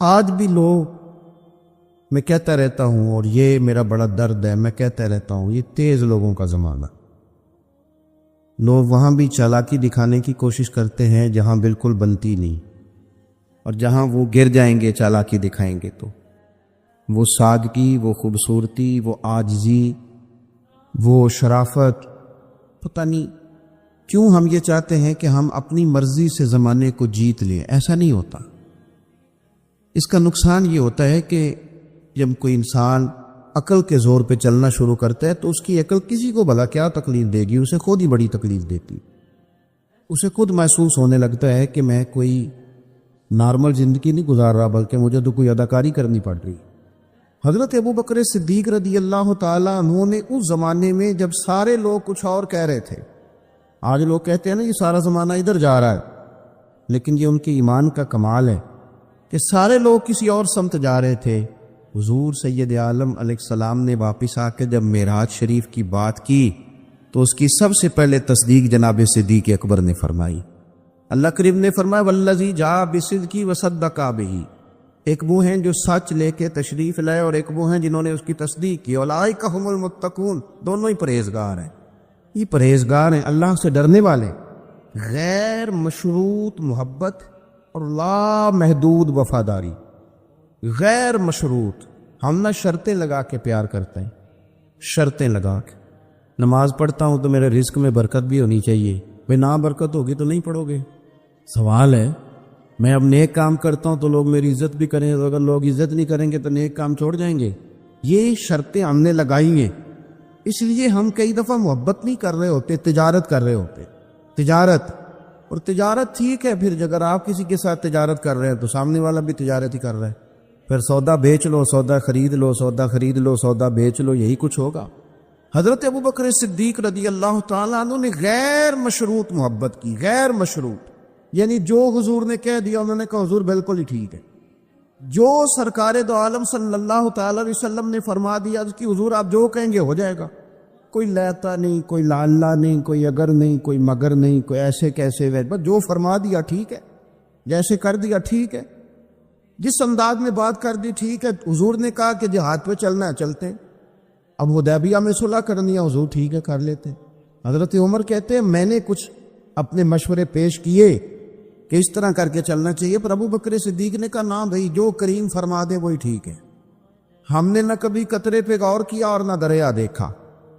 آج بھی لوگ، میں کہتا رہتا ہوں اور یہ میرا بڑا درد ہے، میں کہتا رہتا ہوں، یہ تیز لوگوں کا زمانہ. لوگ وہاں بھی چالاکی دکھانے کی کوشش کرتے ہیں جہاں بالکل بنتی نہیں، اور جہاں وہ گر جائیں گے چالاکی دکھائیں گے تو وہ سادگی، وہ خوبصورتی، وہ عاجزی، وہ شرافت، پتہ نہیں کیوں ہم یہ چاہتے ہیں کہ ہم اپنی مرضی سے زمانے کو جیت لیں. ایسا نہیں ہوتا. اس کا نقصان یہ ہوتا ہے کہ جب کوئی انسان عقل کے زور پہ چلنا شروع کرتا ہے تو اس کی عقل کسی کو بھلا کیا تکلیف دے گی، اسے خود ہی بڑی تکلیف دیتی. اسے خود محسوس ہونے لگتا ہے کہ میں کوئی نارمل زندگی نہیں گزار رہا، بلکہ مجھے تو کوئی اداکاری کرنی پڑ رہی. حضرت ابوبکر صدیق رضی اللہ تعالیٰ عنہ نے اس زمانے میں جب سارے لوگ کچھ اور کہہ رہے تھے، آج لوگ کہتے ہیں نا یہ سارا زمانہ ادھر جا رہا ہے، لیکن یہ ان کے ایمان کا کمال ہے کہ سارے لوگ کسی اور سمت جا رہے تھے. حضور سید عالم علیہ السلام نے واپس آ کے جب معراج شریف کی بات کی تو اس کی سب سے پہلے تصدیق جناب صدیق اکبر نے فرمائی. اللہ کریم نے فرمایا والذی جاء بالصدق وصدق بہ. ایک وہ ہیں جو سچ لے کے تشریف لائے اور ایک وہ ہیں جنہوں نے اس کی تصدیق کی. اولئک ھم المتقون. دونوں ہی پرہیزگار ہیں. یہ پرہیزگار ہیں، اللہ سے ڈرنے والے. غیر مشروط محبت اور لا محدود وفاداری. غیر مشروط، ہم نہ شرطیں لگا کے پیار کرتے ہیں، شرطیں لگا کے. نماز پڑھتا ہوں تو میرے رزق میں برکت بھی ہونی چاہیے. بھئی نہ برکت ہوگی تو نہیں پڑھو گے. سوال ہے، میں اب نیک کام کرتا ہوں تو لوگ میری عزت بھی کریں، تو اگر لوگ عزت نہیں کریں گے تو نیک کام چھوڑ جائیں گے. یہ شرطیں ہم نے لگائی ہیں. اس لیے ہم کئی دفعہ محبت نہیں کر رہے ہوتے، تجارت کر رہے ہوتے. تجارت، اور تجارت ٹھیک ہے، پھر اگر آپ کسی کے ساتھ تجارت کر رہے ہیں تو سامنے والا بھی تجارت ہی کر رہا ہے. پھر سودا بیچ لو، سودا خرید لو، سودا خرید لو، سودا بیچ لو، یہی کچھ ہوگا. حضرت ابوبکر صدیق رضی اللہ تعالیٰ عنہ نے غیر مشروط محبت کی. غیر مشروط یعنی جو حضور نے کہہ دیا انہوں نے کہا حضور بالکل ہی ٹھیک ہے. جو سرکار دو عالم صلی اللہ تعالی علیہ وسلم نے فرما دیا اس کی حضور آپ جو کہیں گے ہو جائے گا. کوئی لیتا نہیں، کوئی لالا نہیں، کوئی اگر نہیں، کوئی مگر نہیں، کوئی ایسے کیسے بس جو فرما دیا ٹھیک ہے، جیسے کر دیا ٹھیک ہے، جس انداز میں بات کر دی ٹھیک ہے. حضور نے کہا کہ جہاد پہ چلنا ہے چلتے ہیں. اب حدیبیہ میں صلح کرنی ہے، حضور ٹھیک ہے کر لیتے ہیں. حضرت عمر کہتے ہیں میں نے کچھ اپنے مشورے پیش کیے کہ اس طرح کر کے چلنا چاہیے، پر ابوبکر صدیق نے کہا نہ بھائی جو کریم فرما دے وہی ٹھیک ہے. ہم نے نہ کبھی قطرے پہ غور کیا اور نہ دریا دیکھا،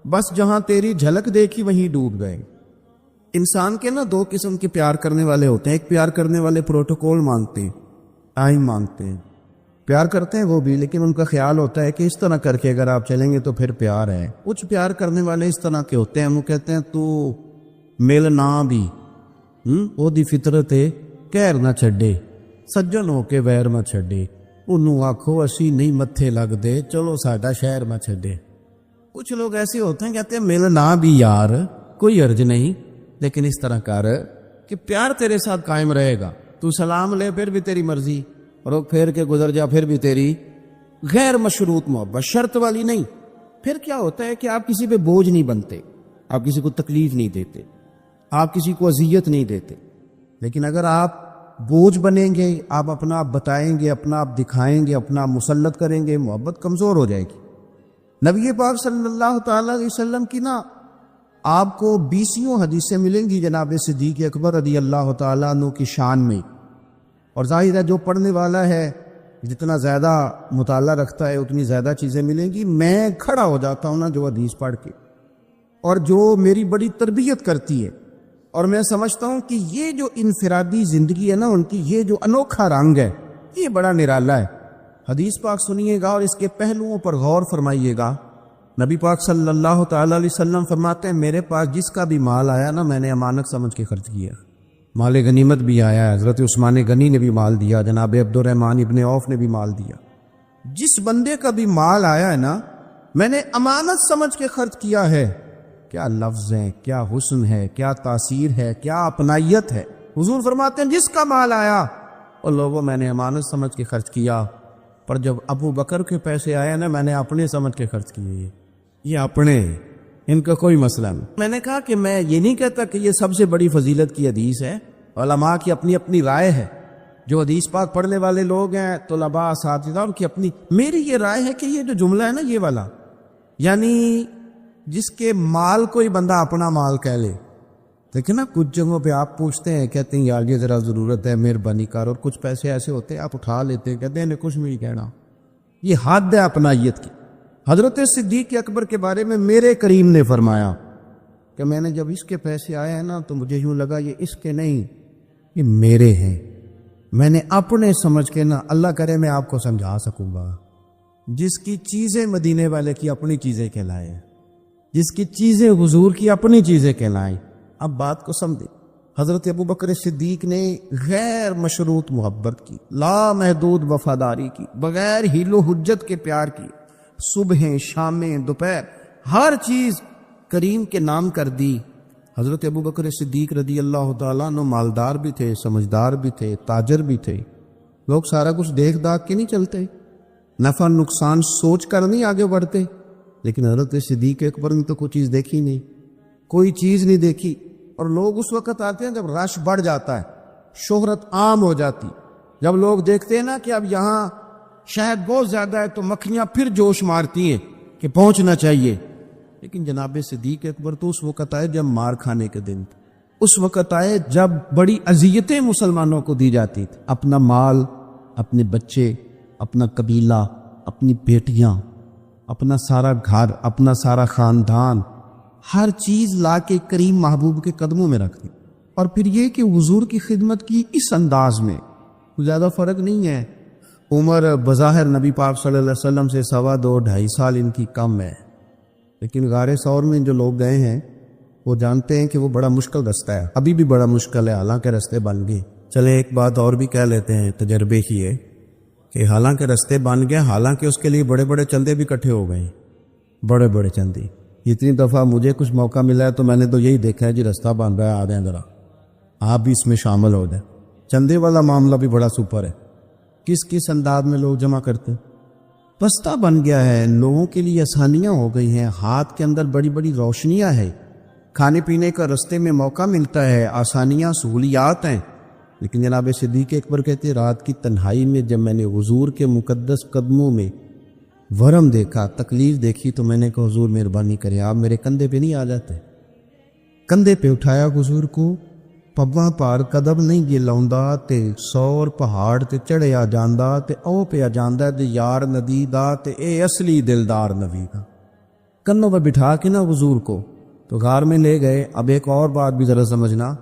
بس جہاں تیری جھلک دیکھی وہیں ڈوب گئے. انسان کے نا دو قسم کے پیار کرنے والے ہوتے ہیں. ایک پیار کرنے والے پروٹوکول مانگتے ہیں، ٹائم مانگتے ہیں، پیار کرتے ہیں وہ بھی، لیکن ان کا خیال ہوتا ہے کہ اس طرح کر کے اگر آپ چلیں گے تو پھر پیار ہے. کچھ پیار کرنے والے اس طرح کے ہوتے ہیں، وہ کہتے ہیں تو مل نہ بھی وہ دی فطرت ہے کہر نہ چھڈے، سجن ہو کے ویر نہ چھڈے، انہوں آکھو اسی نہیں متھے لگ دے، چلو ساڈا شہر نہ چھڈے. کچھ لوگ ایسے ہوتے ہیں کہتے ہیں مل نہ بھی یار کوئی عرض نہیں، لیکن اس طرح کر کہ پیار تیرے ساتھ قائم رہے گا. تو سلام لے پھر بھی تیری مرضی، اور پھیر کے گزر جا پھر بھی تیری. غیر مشروط محبت، شرط والی نہیں. پھر کیا ہوتا ہے کہ آپ کسی پہ بوجھ نہیں بنتے، آپ کسی کو تکلیف نہیں دیتے، آپ کسی کو اذیت نہیں دیتے. لیکن اگر آپ بوجھ بنیں گے، آپ اپنا آپ بتائیں گے، اپنا آپ دکھائیں گے، اپنا آپ مسلط کریں گے، محبت کمزور ہو جائے گی. نبی پاک صلی اللہ تعالی علیہ وسلم کی نا آپ کو 20 حدیثیں ملیں گی جناب صدیق اکبر رضی اللہ تعالیٰ عنہ کی شان میں. اور ظاہر ہے جو پڑھنے والا ہے جتنا زیادہ مطالعہ رکھتا ہے اتنی زیادہ چیزیں ملیں گی. میں کھڑا ہو جاتا ہوں نا جو حدیث پڑھ کے، اور جو میری بڑی تربیت کرتی ہے، اور میں سمجھتا ہوں کہ یہ جو انفرادی زندگی ہے نا ان کی، یہ جو انوکھا رنگ ہے یہ بڑا نرالا ہے. حدیث پاک سنیے گا اور اس کے پہلوؤں پر غور فرمائیے گا. نبی پاک صلی اللہ تعالی علیہ وسلم فرماتے ہیں میرے پاس جس کا بھی مال آیا نا میں نے امانت سمجھ کے خرچ کیا. مال غنیمت بھی آیا، حضرت عثمان غنی نے بھی مال دیا، جناب عبد الرحمن ابن عوف نے بھی مال دیا. جس بندے کا بھی مال آیا ہے نا میں نے امانت سمجھ کے خرچ کیا ہے. کیا لفظ ہیں، کیا حسن ہے، کیا تاثیر ہے، کیا اپنائیت ہے. حضور فرماتے ہیں جس کا مال آیا اور لوگوں میں نے امانت سمجھ کے خرچ کیا، پر جب ابو بکر کے پیسے آئے نا میں نے اپنے سمجھ کے خرچ کیے. یہ اپنے، ان کا کوئی مسئلہ نہیں. میں نے کہا کہ میں یہ نہیں کہتا کہ یہ سب سے بڑی فضیلت کی حدیث ہے، علماء کی اپنی اپنی رائے ہے، جو حدیث پاک پڑھنے والے لوگ ہیں طلباء اساتذہ ان کی اپنی، میری یہ رائے ہے کہ یہ جو جملہ ہے نا یہ والا، یعنی جس کے مال کوئی بندہ اپنا مال کہہ لے، دیکھیں نا کچھ جگہوں پہ آپ پوچھتے ہیں کہتے ہیں یار یہ ذرا ضرورت ہے مہربانی کر، اور کچھ پیسے ایسے ہوتے ہیں آپ اٹھا لیتے ہیں کہتے ہیں انہیں کچھ نہیں کہنا، یہ حد ہے اپنائیت کی۔ حضرت صدیق اکبر کے بارے میں میرے کریم نے فرمایا کہ میں نے جب اس کے پیسے آئے ہیں نا تو مجھے یوں لگا یہ اس کے نہیں یہ میرے ہیں، میں نے اپنے سمجھ کے نا، اللہ کرے میں آپ کو سمجھا سکوں گا، جس کی چیزیں مدینے والے کی اپنی چیزیں کہلائیں، جس کی چیزیں حضور کی اپنی چیزیں کہلائیں۔ اب بات کو سمجھیں، حضرت ابو بکر صدیق نے غیر مشروط محبت کی، لا محدود وفاداری کی، بغیر حیل و حجت کے پیار کی، صبح شامیں دوپہر ہر چیز کریم کے نام کر دی۔ حضرت ابو بکر صدیق رضی اللہ تعالیٰ عنہ مالدار بھی تھے، سمجھدار بھی تھے، تاجر بھی تھے، لوگ سارا کچھ دیکھ داکھ کے نہیں چلتے، نفع نقصان سوچ کر نہیں آگے بڑھتے، لیکن حضرت صدیق اکبر نے تو کوئی چیز دیکھی نہیں، کوئی چیز نہیں دیکھی، اور لوگ اس وقت آتے ہیں جب رش بڑھ جاتا ہے، شہرت عام ہو جاتی، جب لوگ دیکھتے ہیں نا کہ اب یہاں شہد بہت زیادہ ہے تو مکھیاں پھر جوش مارتی ہیں کہ پہنچنا چاہیے، لیکن جناب صدیق اکبر تو اس وقت آئے جب مار کھانے کے دن تھے، اس وقت آئے جب بڑی اذیتیں مسلمانوں کو دی جاتی تھی، اپنا مال، اپنے بچے، اپنا قبیلہ، اپنی بیٹیاں، اپنا سارا گھر، اپنا سارا خاندان، ہر چیز لا کے کریم محبوب کے قدموں میں رکھ دی، اور پھر یہ کہ حضور کی خدمت کی اس انداز میں زیادہ فرق نہیں ہے۔ عمر بظاہر نبی پاک صلی اللہ علیہ وسلم سے 2.5 سال ان کی کم ہے، لیکن غار ثور میں جو لوگ گئے ہیں وہ جانتے ہیں کہ وہ بڑا مشکل رستہ ہے، ابھی بھی بڑا مشکل ہے، حالانکہ رستے بن گئے۔ چلے ایک بات اور بھی کہہ لیتے ہیں تجربے کی ہے کہ حالانکہ رستے بن گئے، حالانکہ اس کے لیے بڑے بڑے چندے بھی اکٹھے ہو گئے، بڑے بڑے چندے۔ اتنی دفعہ مجھے کچھ موقع ملا ہے تو میں نے تو یہی دیکھا ہے جی رستہ بن رہا ہے، آ جائیں ذرا آپ بھی اس میں شامل ہو جائیں۔ چندے والا معاملہ بھی بڑا سپر ہے، کس کس انداز میں لوگ جمع کرتے ہیں، پستہ بن گیا ہے، لوگوں کے لیے آسانیاں ہو گئی ہیں، ہاتھ کے اندر بڑی بڑی روشنیاں ہیں، کھانے پینے کا رستے میں موقع ملتا ہے، آسانیاں سہولیات ہیں، لیکن جناب صدیق اکبر کہتے رات کی تنہائی میں جب میں نے حضور کے مقدس قدموں میں ورم دیکھا، تکلیف دیکھی، تو میں نے کہا حضور مہربانی کرے آپ میرے کندھے پہ نہیں آ جاتے، کندھے پہ اٹھایا حضور کو، پباں پار قدم نہیں یہ لاؤندا تے سور پہاڑ تے چڑھیا جاندا تے او پہ جاندا تے یار ندی دا تے اے اصلی دلدار نبی کا۔ کنوں پہ بٹھا کے نا حضور کو تو غار میں لے گئے۔ اب ایک اور بات بھی ذرا سمجھنا،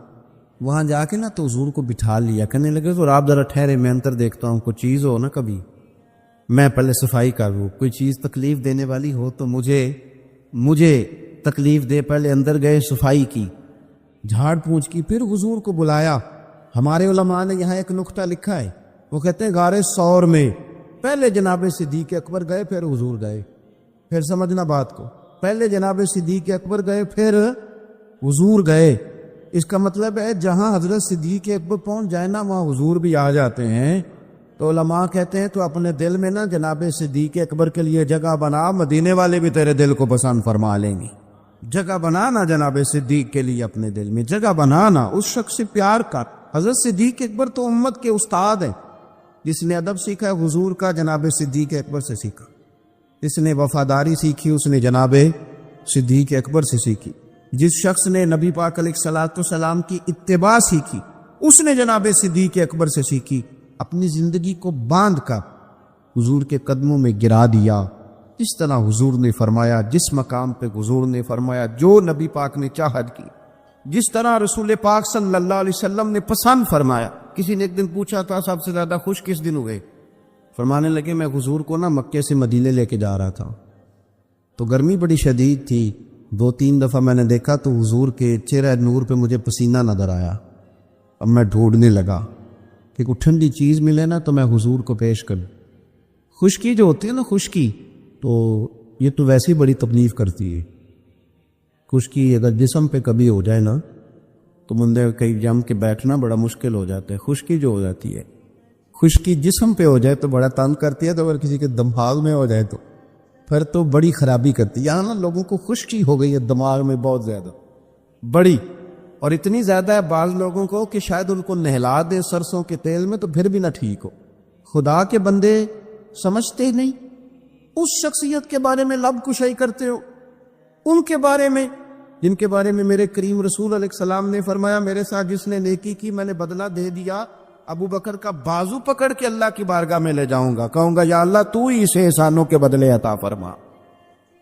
وہاں جا کے نا تو حضور کو بٹھا لیا، کہنے لگے تو آپ ذرا ٹھہرے، میں اندر دیکھتا ہوں کوئی چیز ہو نا، کبھی میں پہلے صفائی کر لوں، کوئی چیز تکلیف دینے والی ہو تو مجھے تکلیف دے، پہلے اندر گئے، صفائی کی، جھاڑ پونچھ کی، پھر حضور کو بلایا۔ ہمارے علماء نے یہاں ایک نقطہ لکھا ہے، وہ کہتے ہیں غار ثور میں پہلے جناب صدیق اکبر گئے پھر حضور گئے، پھر سمجھنا بات کو، پہلے جناب صدیق اکبر گئے پھر حضور گئے۔ اس کا مطلب ہے جہاں حضرت صدیق اکبر پہنچ جائے نا وہاں حضور بھی آ جاتے ہیں۔ تو علماء کہتے ہیں تو اپنے دل میں نا جناب صدیق اکبر کے لیے جگہ بنا، مدینے والے بھی تیرے دل کو پسند فرما لیں گے۔ جگہ بنانا جناب صدیق کے لیے، اپنے دل میں جگہ بنانا، اس شخص سے پیار کر۔ حضرت صدیق اکبر تو امت کے استاد ہیں، جس نے ادب سیکھا ہے حضور کا جناب صدیق اکبر سے سیکھا، جس نے وفاداری سیکھی اس نے جناب صدیق اکبر سے سیکھی، جس شخص نے نبی پاک علیہ الصلوۃ والسلام کی اتباع سیکھی اس نے جناب صدیق اکبر سے سیکھی۔ اپنی زندگی کو باندھ کر حضور کے قدموں میں گرا دیا، جس طرح حضور نے فرمایا، جس مقام پہ حضور نے فرمایا، جو نبی پاک نے چاہت کی، جس طرح رسول پاک صلی اللہ علیہ وسلم نے پسند فرمایا۔ کسی نے ایک دن پوچھا تھا سب سے زیادہ خوش کس دن ہوئے؟ فرمانے لگے میں حضور کو نا مکے سے مدینے لے کے جا رہا تھا، تو گرمی بڑی شدید تھی، 2-3 دفعہ میں نے دیکھا تو حضور کے چہرہ نور پہ مجھے پسینہ نظر آیا۔ اب میں ڈھونڈنے لگا کہ کوئی ٹھنڈی چیز ملے نا تو میں حضور کو پیش کروں۔ خشکی جو ہوتی ہے نا، خشکی تو یہ تو ویسے ہی بڑی تکلیف کرتی ہے۔ خشکی اگر جسم پہ کبھی ہو جائے نا تو بندے کہیں جم کے بیٹھنا بڑا مشکل ہو جاتا ہے۔ خشکی جو ہو جاتی ہے، خشکی جسم پہ ہو جائے تو بڑا تنگ کرتی ہے، تو اگر کسی کے دماغ میں ہو جائے تو پھر تو بڑی خرابی کرتی ہے۔ یہاں نا لوگوں کو خشکی ہو گئی ہے دماغ میں بہت زیادہ، بڑی، اور اتنی زیادہ ہے بعض لوگوں کو کہ شاید ان کو نہلا دے سرسوں کے تیل میں تو پھر بھی نہ ٹھیک ہو۔ خدا کے بندے سمجھتے ہی نہیں، اس شخصیت کے بارے میں لب کشائی کرتے ہو، ان کے بارے میں جن کے بارے میں میرے کریم رسول علیہ السلام نے فرمایا میرے ساتھ جس نے نیکی کی میں نے بدلہ دے دیا، ابو بکر کا بازو پکڑ کے اللہ کی بارگاہ میں لے جاؤں گا، کہوں گا یا اللہ تو ہی اسے احسانوں کے بدلے عطا فرما۔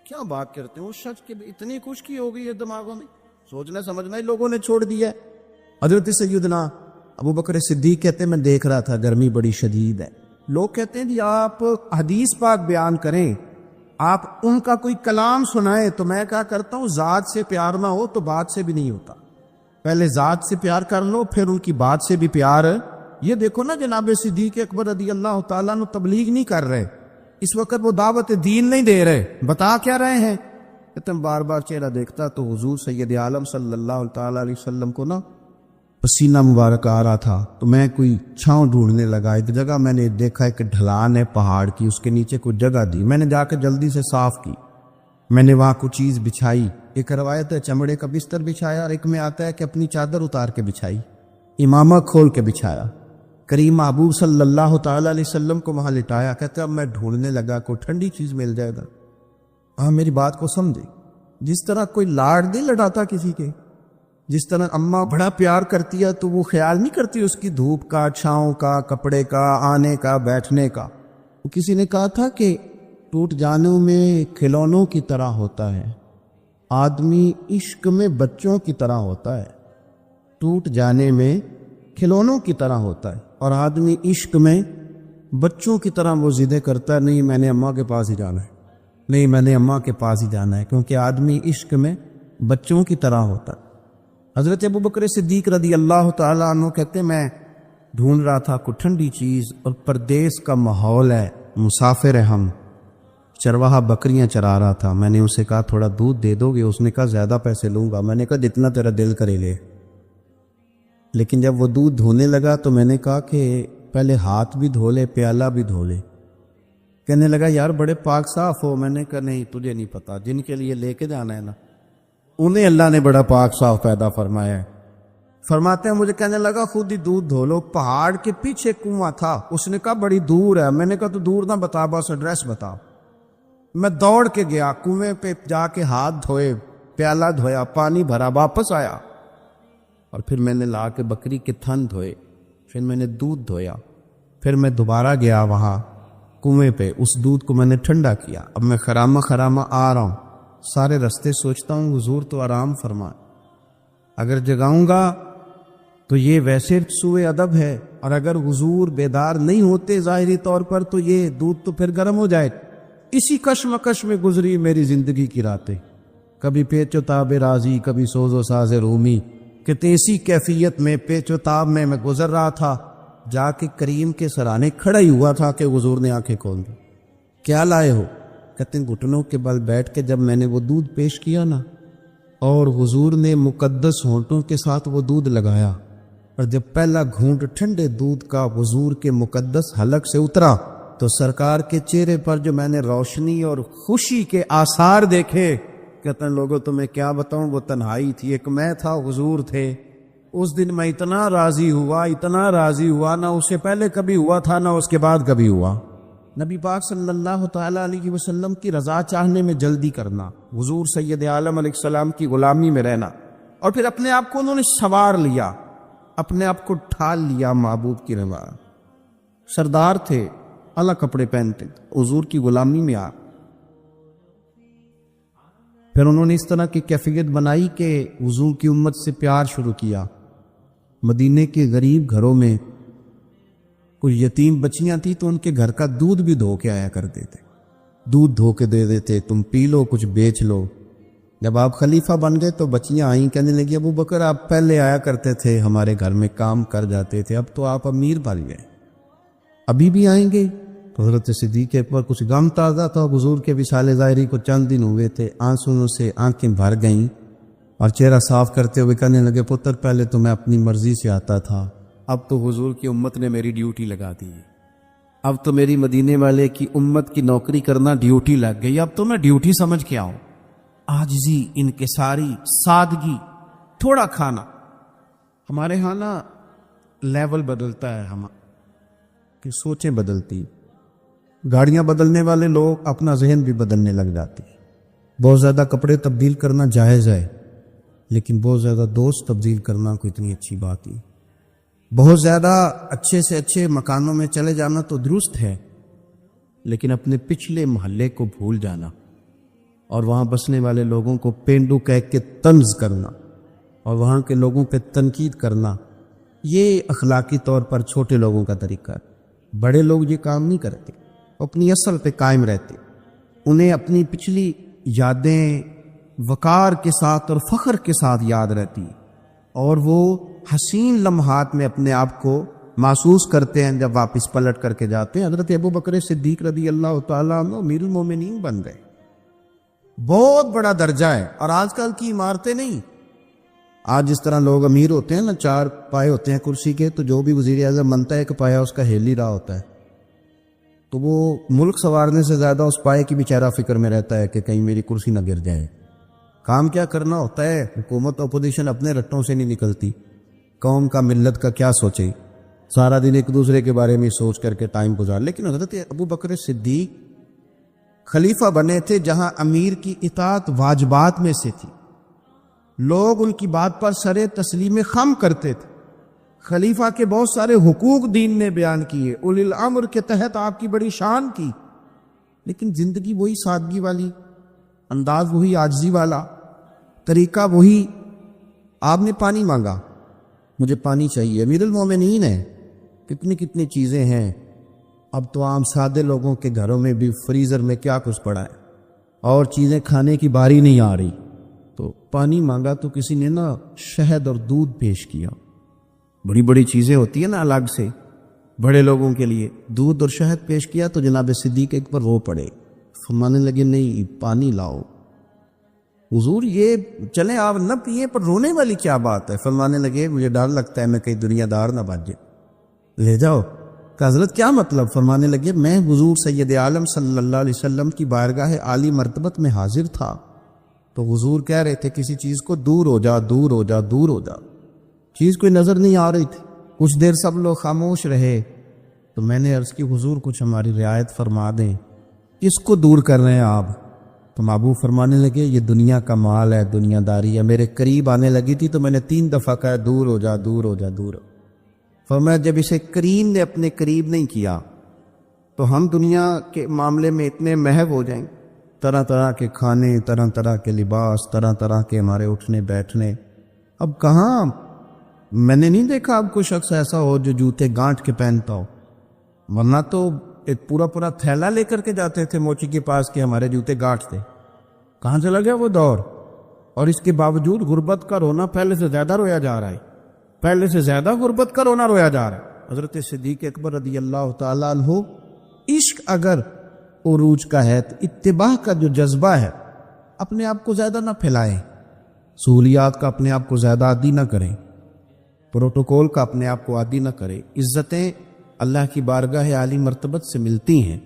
کیا بات کرتے ہیں، اس شخص کی اتنی خشکی ہو گئی ہے دماغوں میں، سوچنا سمجھنا ہی لوگوں نے چھوڑ دیا ہے۔ حضرت سیدنا ابو بکر صدیق کہتے ہیں میں دیکھ رہا تھا گرمی بڑی شدید ہے، لوگ کہتے ہیں جی آپ حدیث پاک بیان کریں، آپ ان کا کوئی کلام سنائیں، تو میں کیا کرتا ہوں ذات سے پیار نہ ہو تو بات سے بھی نہیں ہوتا، پہلے ذات سے پیار کر لو پھر ان کی بات سے بھی پیار۔ یہ دیکھو نا جناب صدیق اکبر رضی اللہ تعالیٰ عنہ تبلیغ نہیں کر رہے، اس وقت وہ دعوت دین نہیں دے رہے، بتا کیا رہے ہیں؟ کہ بار بار چہرہ دیکھتا تو حضور سید عالم صلی اللہ تعالیٰ علیہ وسلم کو نا پسینہ مبارک آ رہا تھا، تو میں کوئی چھاؤں ڈھونڈنے لگا، ایک جگہ میں نے دیکھا ایک ڈھلان ہے پہاڑ کی، اس کے نیچے کوئی جگہ دی، میں نے جا کے جلدی سے صاف کی، میں نے وہاں کوئی چیز بچھائی، ایک روایت ہے چمڑے کا بستر بچھایا اور ایک میں آتا ہے کہ اپنی چادر اتار کے بچھائی، امامہ کھول کے بچھایا، کریم محبوب صلی اللہ تعالیٰ علیہ وسلم کو وہاں لٹایا، کہتے اب میں ڈھونڈنے لگا کوئی ٹھنڈی چیز مل جائے گا۔ ہاں میری بات کو سمجھے، جس طرح کوئی لاڑ نہیں لڑاتا کسی کے، جس طرح اماں بڑا پیار کرتی ہے تو وہ خیال نہیں کرتی اس کی دھوپ کا، چھاؤں کا، کپڑے کا، آنے کا، بیٹھنے کا۔ کسی نے کہا تھا کہ ٹوٹ جانوں میں کھلونوں کی طرح ہوتا ہے، آدمی عشق میں بچوں کی طرح ہوتا ہے، ٹوٹ جانے میں کھلونوں کی طرح ہوتا ہے، اور آدمی عشق میں بچوں کی طرح وہ ضدیں کرتا ہے، نہیں میں نے اماں کے پاس ہی جانا ہے، نہیں میں نے اماں کے پاس ہی جانا ہے، کیونکہ آدمی عشق میں بچوں کی طرح ہوتا ہے۔ حضرت ابو بکر صدیق رضی اللہ تعالیٰ عنہ کہتے ہیں میں ڈھونڈ رہا تھا کوئی ٹھنڈی چیز، اور پردیس کا ماحول ہے، مسافر ہے ہم، چرواہا بکریاں چرا رہا تھا، میں نے اسے کہا تھوڑا دودھ دے دو گے؟ اس نے کہا زیادہ پیسے لوں گا، میں نے کہا جتنا تیرا دل کرے لے۔ لیکن جب وہ دودھ دھونے لگا تو میں نے کہا کہ پہلے ہاتھ بھی دھو لے، پیالہ بھی دھو لے۔ کہنے لگا یار بڑے پاک صاف ہو، میں نے کہا نہیں تجھے نہیں پتا، جن کے لیے لے کے جانا ہے نا انہیں اللہ نے بڑا پاک صاف پیدا فرمایا ہے۔ فرماتے ہیں مجھے کہنے لگا خود ہی دودھ دھو لو، پہاڑ کے پیچھے کنواں تھا، اس نے کہا بڑی دور ہے، میں نے کہا تو دور نہ بتا بس ایڈریس بتا۔ میں دوڑ کے گیا کنویں پہ، جا کے ہاتھ دھوئے، پیالہ دھویا، پانی بھرا، واپس آیا، اور پھر میں نے لا کے بکری کے تھن دھوئے، پھر میں نے دودھ دھویا، پھر میں دوبارہ گیا وہاں کنویں پہ، اس دودھ کو میں نے ٹھنڈا کیا، اب میں خرامہ خرامہ آ رہا ہوں، سارے رستے سوچتا ہوں حضور تو آرام فرمائے، اگر جگاؤں گا تو یہ ویسے سوء ادب ہے، اور اگر حضور بیدار نہیں ہوتے ظاہری طور پر تو یہ دودھ تو پھر گرم ہو جائے۔ اسی کشمکش میں گزری میری زندگی کی راتیں، کبھی پیچ و تاب راضی، کبھی سوز و ساز رومی، کہ اسی کیفیت میں پیچ و تاب میں گزر رہا تھا، جا کے کریم کے سرانے کھڑا ہی ہوا تھا کہ حضور نے آنکھیں کھول دی۔ کیا لائے ہو؟ کہتے ہیں گھٹنوں کے بل بیٹھ کے جب میں نے وہ دودھ پیش کیا نا، اور حضور نے مقدس ہونٹوں کے ساتھ وہ دودھ لگایا، اور جب پہلا گھونٹ ٹھنڈے دودھ کا حضور کے مقدس حلق سے اترا تو سرکار کے چہرے پر جو میں نے روشنی اور خوشی کے آثار دیکھے، کہتے ہیں لوگوں تمہیں کیا بتاؤں، وہ تنہائی تھی، ایک میں تھا، حضور تھے۔ اس دن میں اتنا راضی ہوا نہ اس سے پہلے کبھی ہوا تھا نہ اس کے بعد کبھی ہوا۔ نبی پاک صلی اللہ تعالیٰ علیہ وسلم کی رضا چاہنے میں جلدی کرنا، حضور سید عالم علیہ السلام کی غلامی میں رہنا، اور پھر اپنے آپ کو انہوں نے سنوار لیا، اپنے آپ کو ڈھال لیا محبوب کی رضا۔ سردار تھے، اعلیٰ کپڑے پہنتے، حضور کی غلامی میں آ، پھر انہوں نے اس طرح کی کیفیت بنائی کہ حضور کی امت سے پیار شروع کیا۔ مدینے کے غریب گھروں میں کچھ یتیم بچیاں تھیں تو ان کے گھر کا دودھ بھی دھو کے آیا کرتے تھے، دودھ دھو کے دے دیتے، تم پی لو کچھ بیچ لو۔ جب آپ خلیفہ بن گئے تو بچیاں آئیں، کہنے لگی ابو بکر آپ پہلے آیا کرتے تھے، ہمارے گھر میں کام کر جاتے تھے، اب تو آپ امیر بن گئے، ابھی بھی آئیں گے؟ تو حضرت صدیق پر کچھ غم تازہ تھا، حضور کے وصال ظاہری کو چند دن ہوئے تھے، آنسوؤں سے آنکھیں بھر گئیں، اور چہرہ صاف کرتے ہوئے کہنے لگے پتر پہلے تو میں اپنی مرضی سے آتا تھا، اب تو حضور کی امت نے میری ڈیوٹی لگا دی ہے، اب تو میری مدینے والے کی امت کی نوکری کرنا ڈیوٹی لگ گئی، اب تو میں ڈیوٹی سمجھ کے آؤں۔ عاجزی، انکساری، سادگی، تھوڑا کھانا، ہمارے ہاں نا لیول بدلتا ہے ہم کہ سوچیں بدلتی، گاڑیاں بدلنے والے لوگ اپنا ذہن بھی بدلنے لگ جاتے ہیں۔ بہت زیادہ کپڑے تبدیل کرنا جائز ہے، لیکن بہت زیادہ دوست تبدیل کرنا کوئی اتنی اچھی بات نہیں۔ بہت زیادہ اچھے سے اچھے مکانوں میں چلے جانا تو درست ہے، لیکن اپنے پچھلے محلے کو بھول جانا اور وہاں بسنے والے لوگوں کو پینڈو کہہ کے طنز کرنا اور وہاں کے لوگوں پہ تنقید کرنا، یہ اخلاقی طور پر چھوٹے لوگوں کا طریقہ ہے۔ بڑے لوگ یہ کام نہیں کرتے، اپنی اصل پہ قائم رہتے، انہیں اپنی پچھلی یادیں وقار کے ساتھ اور فخر کے ساتھ یاد رہتی اور وہ حسین لمحات میں اپنے آپ کو محسوس کرتے ہیں جب واپس پلٹ کر کے جاتے ہیں۔ حضرت ابو بکر صدیق رضی اللہ تعالیٰ عنہ امیر المومنین بن گئے، بہت بڑا درجہ ہے۔ اور آج کل کی عمارتیں نہیں، آج جس طرح لوگ امیر ہوتے ہیں نا، 4 پائے ہوتے ہیں کرسی کے، تو جو بھی وزیر اعظم بنتا ہے ایک پایا اس کا ہل ہی رہا ہوتا ہے، تو وہ ملک سنوارنے سے زیادہ اس پائے کی بیچارہ فکر میں رہتا ہے کہ کہیں میری کرسی نہ گر جائے۔ کام کیا کرنا ہوتا ہے، حکومت اپوزیشن اپنے رٹوں سے نہیں نکلتی، قوم کا ملت کا کیا سوچے، سارا دن ایک دوسرے کے بارے میں سوچ کر کے ٹائم گزار۔ لیکن حضرت ابو بکر صدیق خلیفہ بنے تھے جہاں امیر کی اطاعت واجبات میں سے تھی، لوگ ان کی بات پر سر تسلیم خم کرتے تھے۔ خلیفہ کے بہت سارے حقوق دین نے بیان کیے، اولی الامر کے تحت آپ کی بڑی شان کی، لیکن زندگی وہی سادگی والی، انداز وہی عاجزی والا، طریقہ وہی۔ آپ نے پانی مانگا، مجھے پانی چاہیے، امیر المومنین ہے، کتنی چیزیں ہیں۔ اب تو عام سادے لوگوں کے گھروں میں بھی فریزر میں کیا کچھ پڑا ہے اور چیزیں کھانے کی باری نہیں آ رہی، تو پانی مانگا تو کسی نے نا شہد اور دودھ پیش کیا۔ بڑی چیزیں ہوتی ہیں نا الگ سے بڑے لوگوں کے لیے، دودھ اور شہد پیش کیا تو جناب صدیق ایک پر رو پڑے، فرمانے لگے نہیں پانی لاؤ۔ حضور یہ چلیں آپ نہ پیئے، پر رونے والی کیا بات ہے؟ فرمانے لگے مجھے ڈر لگتا ہے میں کہیں دنیا دار نہ بن جائے، لے جاؤ۔ کہ حضرت کیا مطلب؟ فرمانے لگے میں حضور سید عالم صلی اللہ علیہ وسلم کی بارگاہ عالی مرتبت میں حاضر تھا، تو حضور کہہ رہے تھے کسی چیز کو دور ہو جا، دور ہو جا، دور ہو جا۔ چیز کوئی نظر نہیں آ رہی تھی، کچھ دیر سب لوگ خاموش رہے، تو میں نے عرض کی حضور کچھ ہماری رعایت فرما دیں، کس کو دور کر رہے ہیں آپ؟ تو محبوب فرمانے لگے یہ دنیا کا مال ہے، دنیا داری ہے، میرے قریب آنے لگی تھی تو میں نے 3 دفعہ کہا دور ہو جا، دور ہو جا، دور ہو۔ فرمایا جب اسے کریم نے اپنے قریب نہیں کیا تو ہم دنیا کے معاملے میں اتنے محو ہو جائیں، طرح طرح کے کھانے، طرح طرح کے لباس، طرح طرح کے ہمارے اٹھنے بیٹھنے۔ اب کہاں میں نے نہیں دیکھا اب کوئی شخص ایسا ہو جو جوتے گانٹ کے پہنتا ہو، ورنہ تو ایک پورا تھیلا لے کر کے جاتے تھے موچی کے پاس کہ ہمارے جوتے گانٹ تھے۔ کہاں چلا گیا وہ دور؟ اور اس کے باوجود غربت کا رونا پہلے سے زیادہ رویا جا رہا ہے، پہلے سے زیادہ غربت کا رونا رویا جا رہا ہے۔ حضرت صدیق اکبر رضی اللہ تعالیٰ عنہ، عشق اگر عروج کا ہے تو اتباع کا جو جذبہ ہے اپنے آپ کو زیادہ نہ پھیلائیں، سہولیات کا اپنے آپ کو زیادہ عادی نہ کریں، پروٹوکول کا اپنے آپ کو عادی نہ کریں۔ عزتیں اللہ کی بارگاہ عالی مرتبت سے ملتی ہیں،